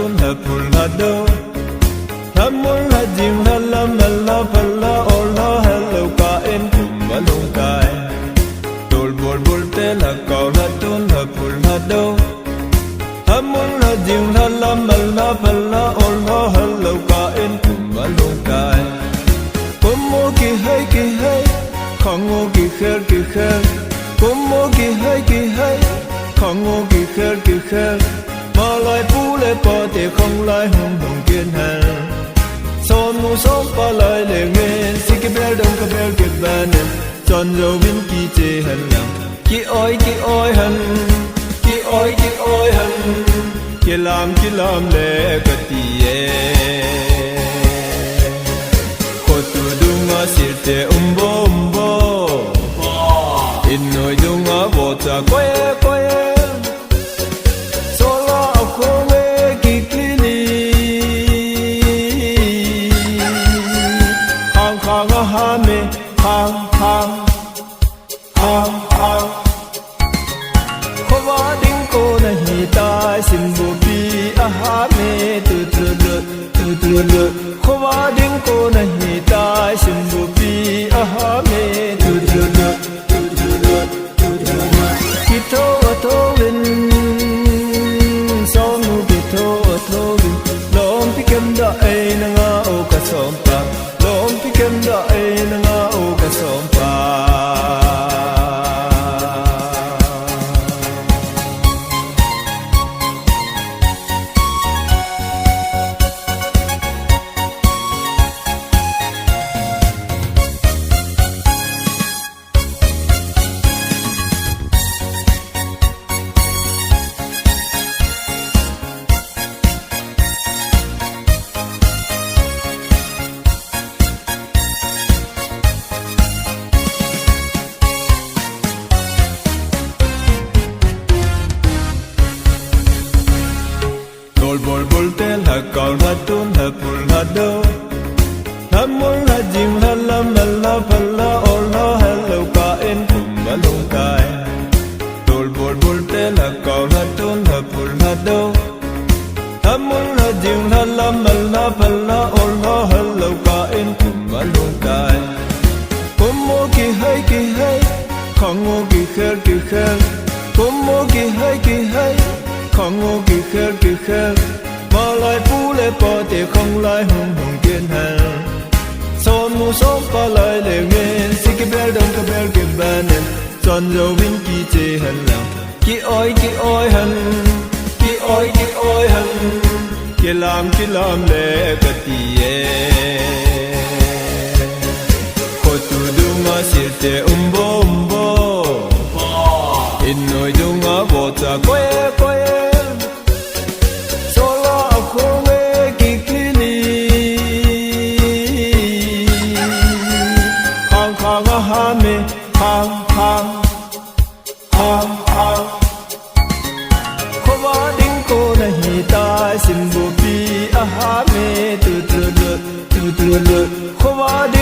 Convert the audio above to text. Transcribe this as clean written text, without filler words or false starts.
tun ha pul ha do ha mul ha jing ha la ma la pa la o la hello ka en kum ma lung kai tol bol bol te la ka ha tun ha pul ha do ha mul ha jing ha la ma la pa la o la hello ka en kum ma lung kai Como ki hai Khongo ki kher Como ki hai Khongo ki kher Mà lại pu lệ pa te không lại hung hung kiên hàn Son mu son pa lại lệ nghe Si ke bel dong ke bel ke banen Son dâu vin ki che hàn lang Ki oi hàn Ki oi hàn Ki lam lệ ka ti ye Kotu dunga sirte umbo Innoy dunga bota koye Sola akome kikili Hang ahame hang Khova ding ko nahi tai simbo pi ahame tu Khova ding ko nahi tai simbo pi ahame tu Kito atowin Sonu kito atowin Lom pikem da ay na nga o kasompa Lom pikem da ay na nga o kasompa Bol tel ha kaul ha tun ha pul ha do ha mul ha jing ha la ma la pa la o la hello ka en kum ma lung kai bol tel ha kaul ha tun ha pul ha do ha mul ha jing ha la ma la pa la o la hello ka en kum ma lung kai Como ki hai Khongo ki kher Como ki hai Khongo ki kher Mà lại pu lệ pa te không lại hung hung kiên hàn Son mu son pa lại lệ nghe Si ke bel dong ke bel ke banen Son dâu vin ki che hàn lang Ki oi hàn Ki lam lệ ka ti ye Kotu dunga sirte umbo Innoy dunga bota koye Sola akome kikili Hang ahame hang Khova ding ko nahi tai simbo pi ahame tu Khova ding